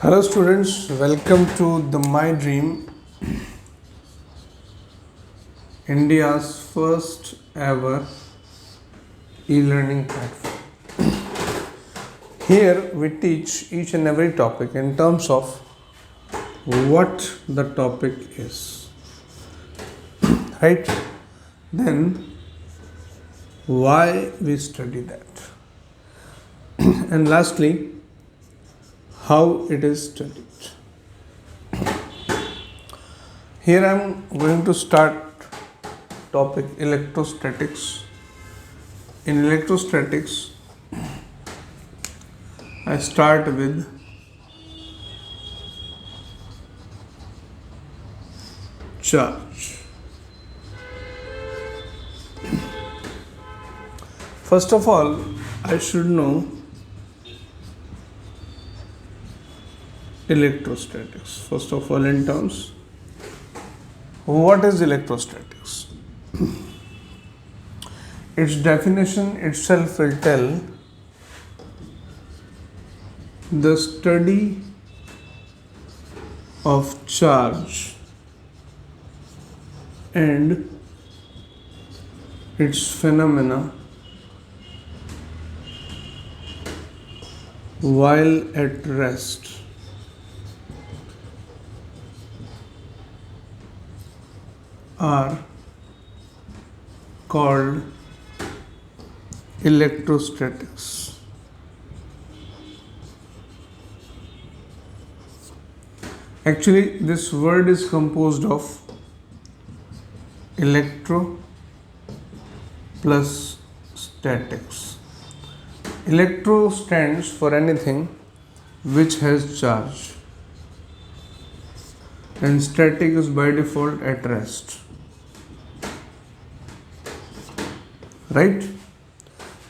Hello students, welcome to the My Dream, India's first ever e-learning platform. Here we teach each and every topic in terms of what the topic is, right? Then why we study that, and lastly how it is studied. Here I am going to start topic electrostatics. In electrostatics, I start with charge. First of all, I should know electrostatics. First of all, in terms, what is electrostatics? Its definition itself will tell the study of charge and its phenomena while at rest. Are called electrostatics. Actually, this word is composed of electro plus statics. Electro stands for anything which has charge, and static is by default at rest. Right?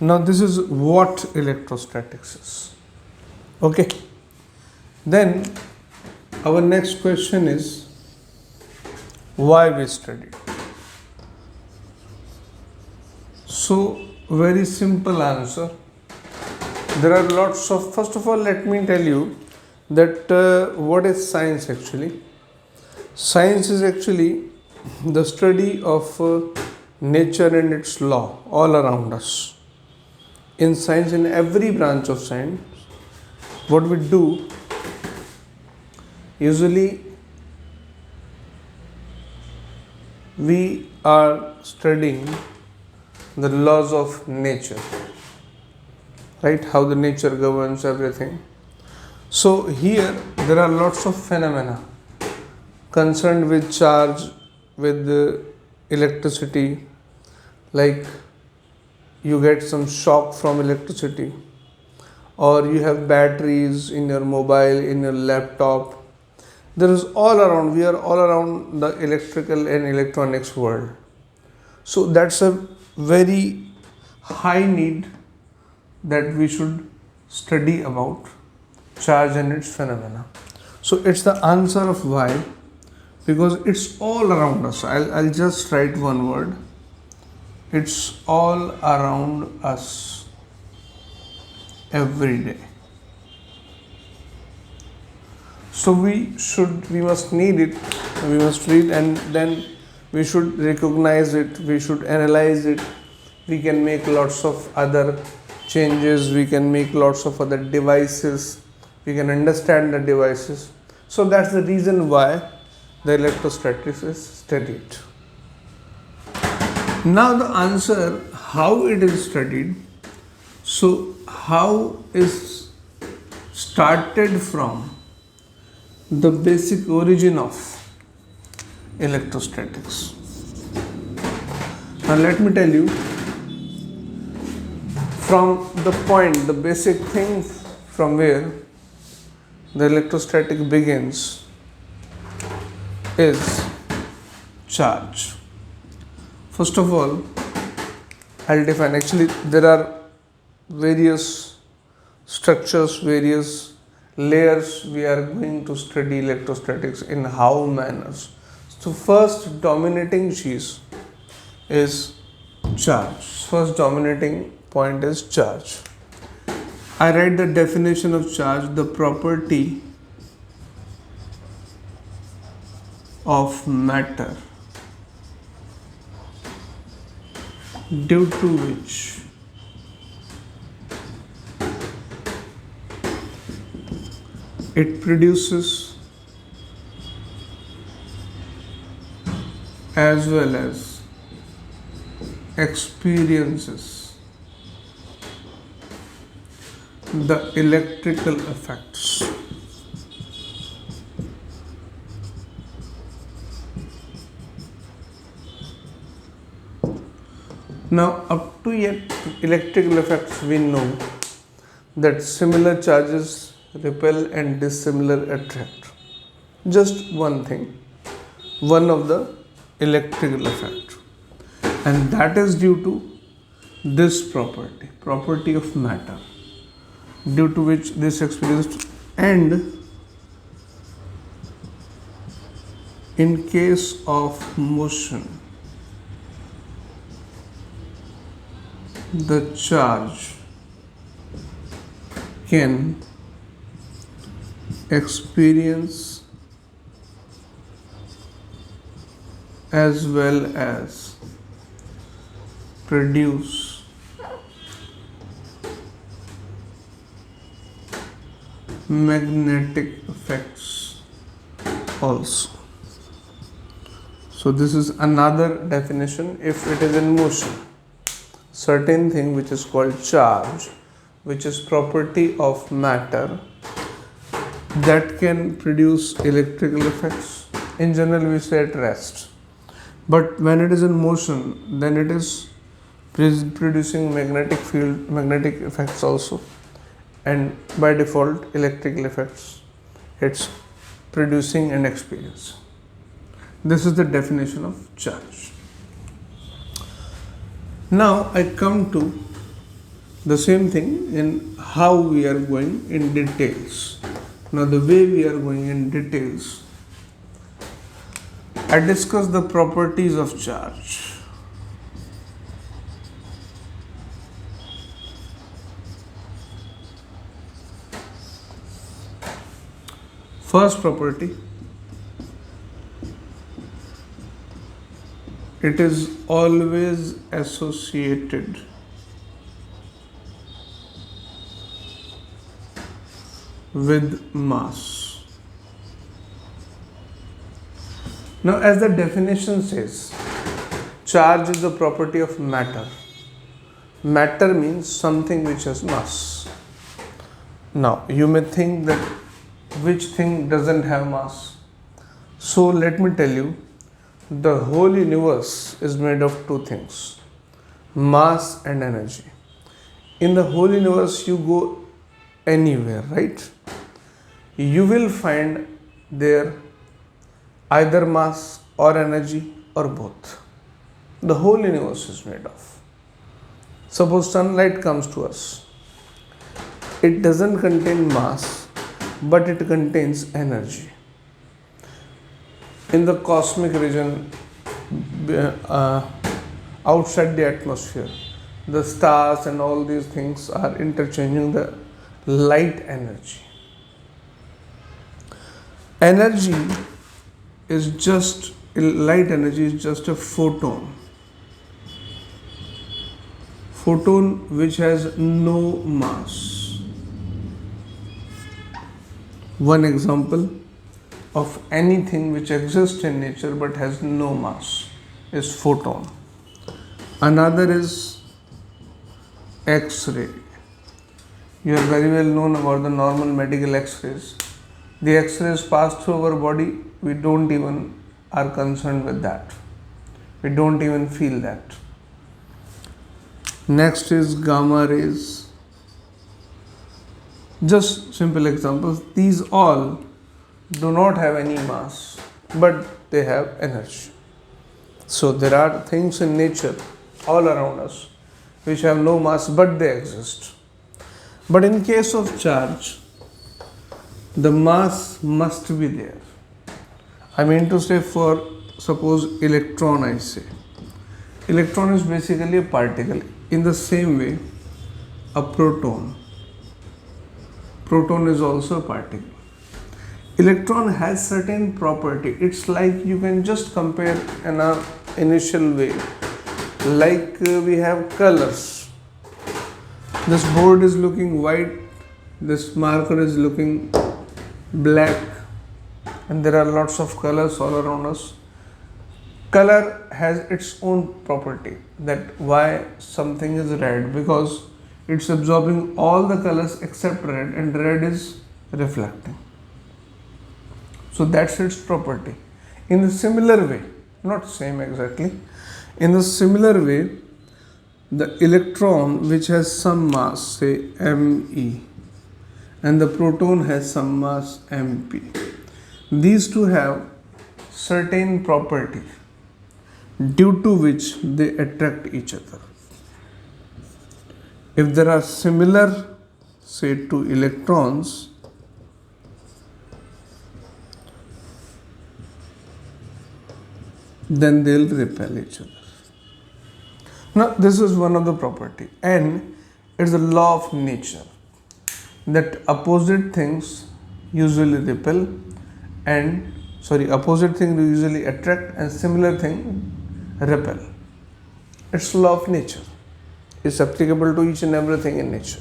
Now this is what electrostatics is. Okay. Then our next question is why we study. So very simple answer. There are lots of, first of all let me tell you that what is science actually. Science is actually the study of nature and its law all around us. In science, in every branch of science, what we do usually, we are studying the laws of nature, right? How the nature governs everything. So here there are lots of phenomena concerned with charge, with electricity, like you get some shock from electricity, or you have batteries in your mobile, in your laptop. There is all around, we are all around the electrical and electronics world. So that's a very high need that we should study about charge and its phenomena. So it's the answer of why, because it's all around us. I'll just write one word. It's all around us every day. So we must need it, we must read, and then we should recognize it, we should analyze it. We can make lots of other changes, we can make lots of other devices, we can understand the devices. So that's the reason why the electrostatics is studied. Now the answer how it is studied. So how is started from the basic origin of electrostatics. Now let me tell you, from the point, the basic thing from where the electrostatic begins is charge. First of all, I'll define. Actually, there are various structures, various layers we are going to study electrostatics in how manners. So first dominating cheese is charge. First dominating point is charge. I write the definition of charge, the property of matter due to which it produces as well as experiences the electrical effects. Now, up to yet electrical effects, we know that similar charges repel and dissimilar attract. Just one thing, one of the electrical effect, and that is due to this property of matter, due to which this experienced. And in case of motion, the charge can experience as well as produce magnetic effects also. So this is another definition. If it is in motion, certain thing which is called charge, which is property of matter, that can produce electrical effects. In general, we say at rest, but when it is in motion, then it is producing magnetic field, magnetic effects also, and by default electrical effects it's producing and experience. This is the definition of charge. Now I come to the same thing in how we are going in details. Now the way we are going in details, I discuss the properties of charge. First property, it is always associated with mass. Now, as the definition says, charge is the property of matter. Matter means something which has mass. Now, you may think that which thing doesn't have mass? So, let me tell you, the whole universe is made of two things: mass and energy. In the whole universe, you go anywhere, right? You will find there either mass or energy or both. The whole universe is made of. Suppose sunlight comes to us. It doesn't contain mass, but it contains energy. In the cosmic region, outside the atmosphere, the stars and all these things are interchanging the light energy. Light energy is just a photon. Photon which has no mass. One example of anything which exists in nature but has no mass is photon. Another is X-ray. You are very well known about the normal medical X-rays. The X-rays pass through our body, we don't even are concerned with that. We don't even feel that. Next is gamma rays. Just simple examples. These all do not have any mass, but they have energy. So there are things in nature all around us which have no mass, but they exist. But in case of charge, the mass must be there. I mean to say, for suppose electron, I say. Electron is basically a particle. In the same way, a proton is also a particle. electron has certain property. It's like you can just compare in a initial way, like we have colors. This board is looking white, this marker is looking black, and there are lots of colors all around us. Color has its own property, that why something is red, because it's absorbing all the colors except red, and red is reflecting. So that's its property. In the similar way, not same exactly, in the similar way, the electron which has some mass, say me, and the proton has some mass mp, these two have certain property due to which they attract each other. If there are similar, say, two electrons, then they'll repel each other. Now, this is one of the property, and it's a law of nature that opposite things usually repel, and opposite thing usually attract, and similar thing repel. It's law of nature. It's applicable to each and everything in nature.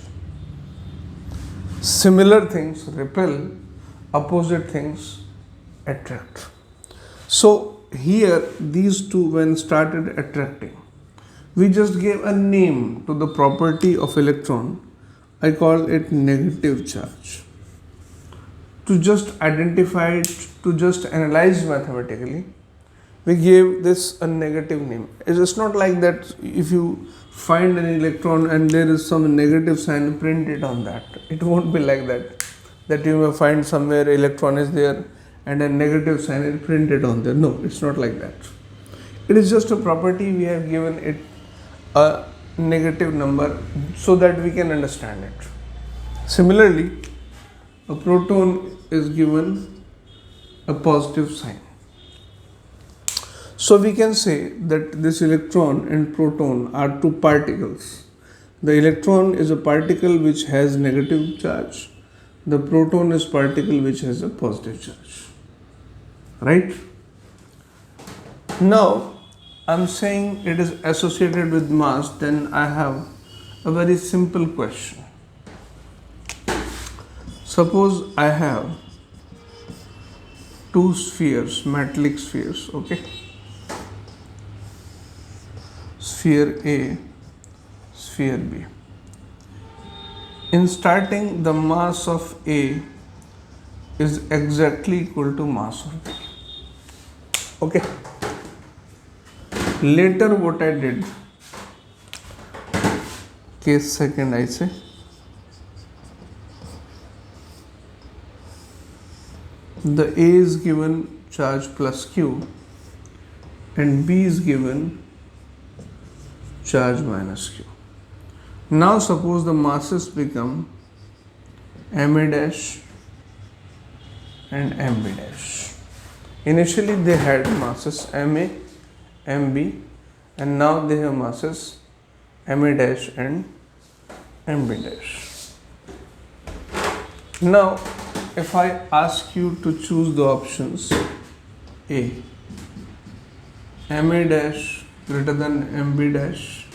Similar things repel, opposite things attract. So here these two, when started attracting, we just gave a name to the property of electron. I call it negative charge. To just identify it, to just analyze mathematically, we gave this a negative name. It's not like that if you find an electron and there is some negative sign printed on that. It won't be like that. That you may find somewhere electron is there and a negative sign is printed on there. No, it's not like that. It is just a property, we have given it a negative number so that we can understand it. Similarly, a proton is given a positive sign. So we can say that this electron and proton are two particles. The electron is a particle which has negative charge. The proton is particle which has a positive charge. Right? Now, I'm saying it is associated with mass, then I have a very simple question. Suppose I have two spheres, metallic spheres, okay? Sphere A, sphere B. In starting, the mass of A is exactly equal to mass of B. Okay. Later what I did, case second I say, the A is given charge plus Q and B is given charge minus Q. Now suppose the masses become MA dash and MB dash. Initially they had masses MA, MB, and now they have masses MA dash and MB dash. Now if I ask you to choose the options A, MA dash greater than MB dash,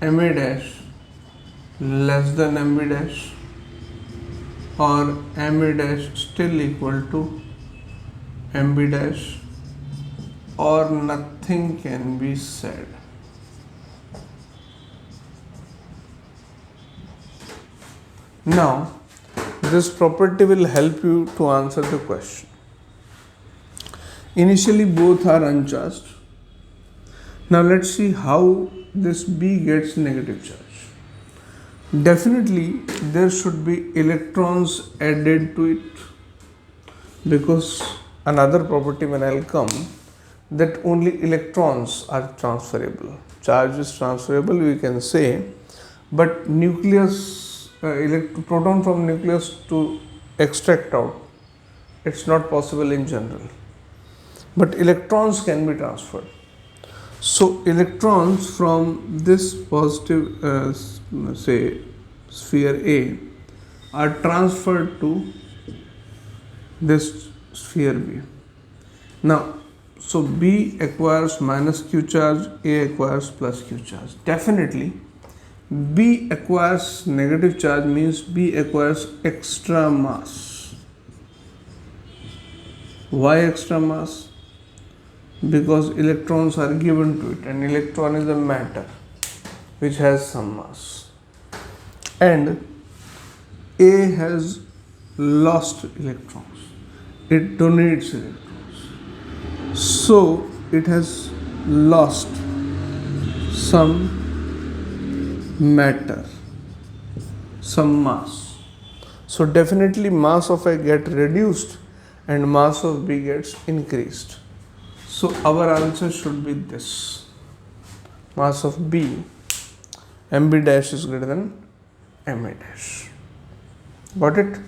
MA dash less than MB dash, or MA dash still equal to MB dash, or nothing can be said. Now, this property will help you to answer the question. Initially, both are uncharged. Now, let's see how this B gets negative charge. Definitely, there should be electrons added to it, because another property when I'll come, that only electrons are transferable. Charge is transferable, we can say, but nucleus, proton from nucleus to extract out, it's not possible in general. But electrons can be transferred. So electrons from this positive, say, sphere A are transferred to this sphere B. Now, so B acquires minus Q charge, A acquires plus Q charge. Definitely, B acquires negative charge means B acquires extra mass. Why extra mass? Because electrons are given to it, and electron is a matter which has some mass. And A has lost electrons. It donates electrons. So it has lost some matter, some mass. So definitely mass of A get reduced and mass of B gets increased. So our answer should be this. Mass of B, MB dash is greater than MA dash. Got it?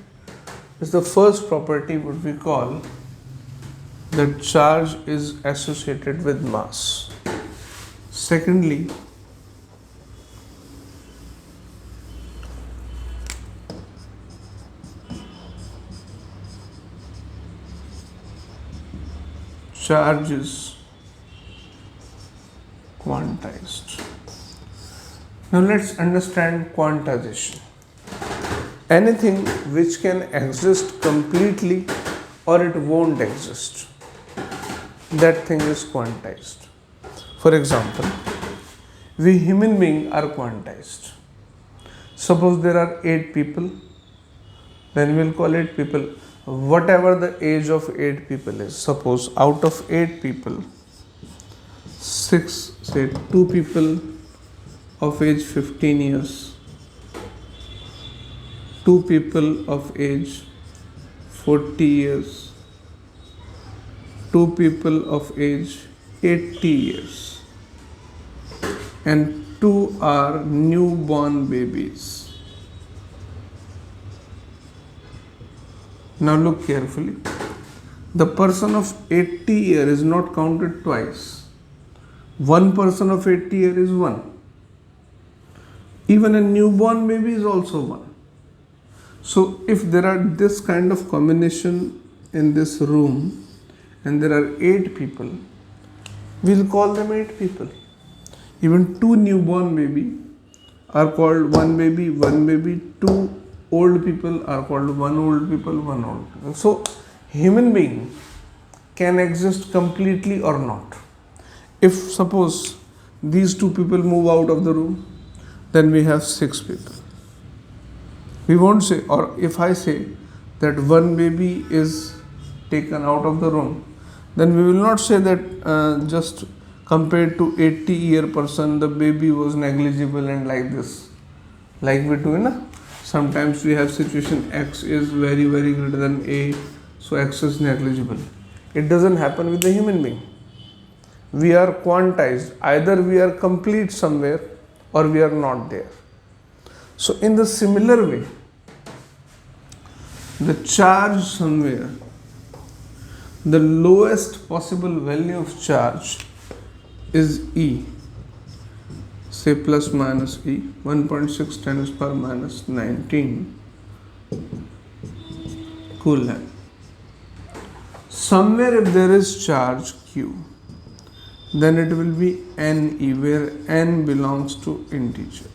This is the first property what we call that charge is associated with mass. Secondly, charge is quantized. Now let's understand quantization. Anything which can exist completely or it won't exist, that thing is quantized. For example, we human beings are quantized. Suppose there are 8 people, then we'll call 8 people. Whatever the age of 8 people is, suppose out of 8 people, 2 people of age 15 years, 2 people of age 40 years, 2 people of age 80 years, and 2 are newborn babies. Now look carefully. The person of 80 years is not counted twice. One person of 80 years is 1. Even a newborn baby is also 1. So if there are this kind of combination in this room and there are 8 people, we'll call them 8 people. Even 2 newborn baby are called 1 baby, 1 baby, 2 old people are called 1 old people, 1 old people. So human being can exist completely or not. If suppose these 2 people move out of the room, then we have 6 people. We won't say, or if I say that 1 baby is taken out of the room, then we will not say that just compared to 80-year person, the baby was negligible and like this. Like we do, na? Sometimes we have situation X is very greater than A, so X is negligible. It doesn't happen with the human being. We are quantized. Either we are complete somewhere or we are not there. So in the similar way, the charge somewhere, the lowest possible value of charge is E. Say plus minus E, 1.6 times per minus 19 Coulomb. Somewhere if there is charge Q, then it will be NE, where N belongs to integer.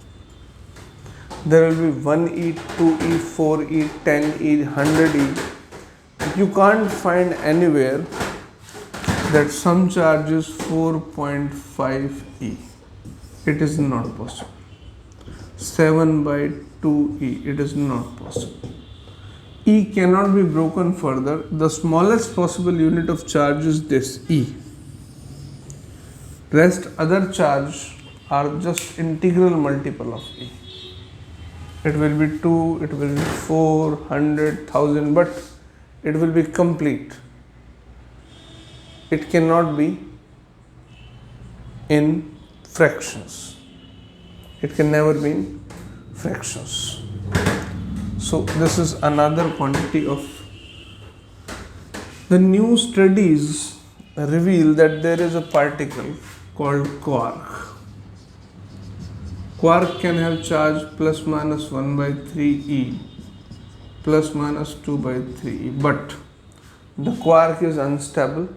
There will be 1E, 2E, 4E, 10E, 100E. You can't find anywhere that some charge is 4.5E. It is not possible. 7 by 2E, it is not possible. E cannot be broken further. The smallest possible unit of charge is this E. Rest other charge are just integral multiple of E. It will be 2, it will be 4, 100, 1000, but it will be complete. It cannot be in fractions. It can never be in fractions. So this is another quantity of. The new studies reveal that there is a particle called quark. Quark can have charge plus minus 1 by 3e plus minus 2 by 3e, but the quark is unstable.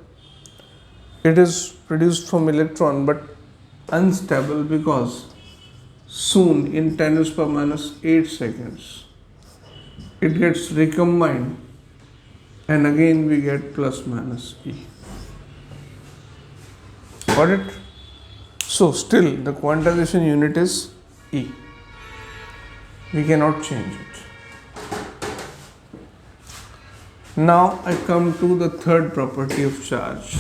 It is produced from electron but unstable because soon in 10 raised power minus 8 seconds it gets recombined and again we get plus minus E. Got it? So still the quantization unit is E. We cannot change it. Now I come to the third property of charge.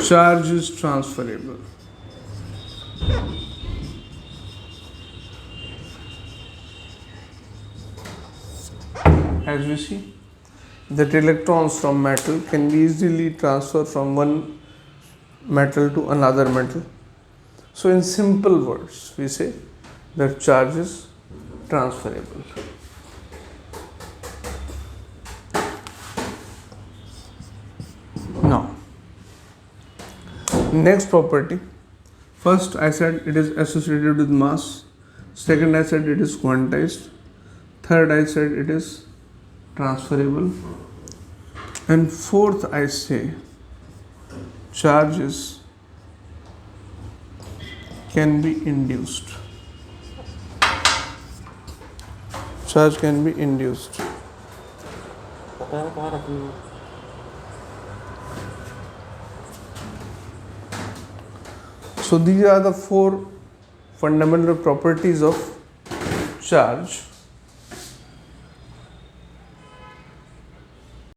Charge is transferable. As we see that electrons from metal can be easily transferred from one metal to another metal. So in simple words we say that charge is transferable. Now next property, first I said it is associated with mass, second I said it is quantized, third I said it is transferable, and fourth I say charges can be induced. Charge can be induced. So these are the four fundamental properties of charge.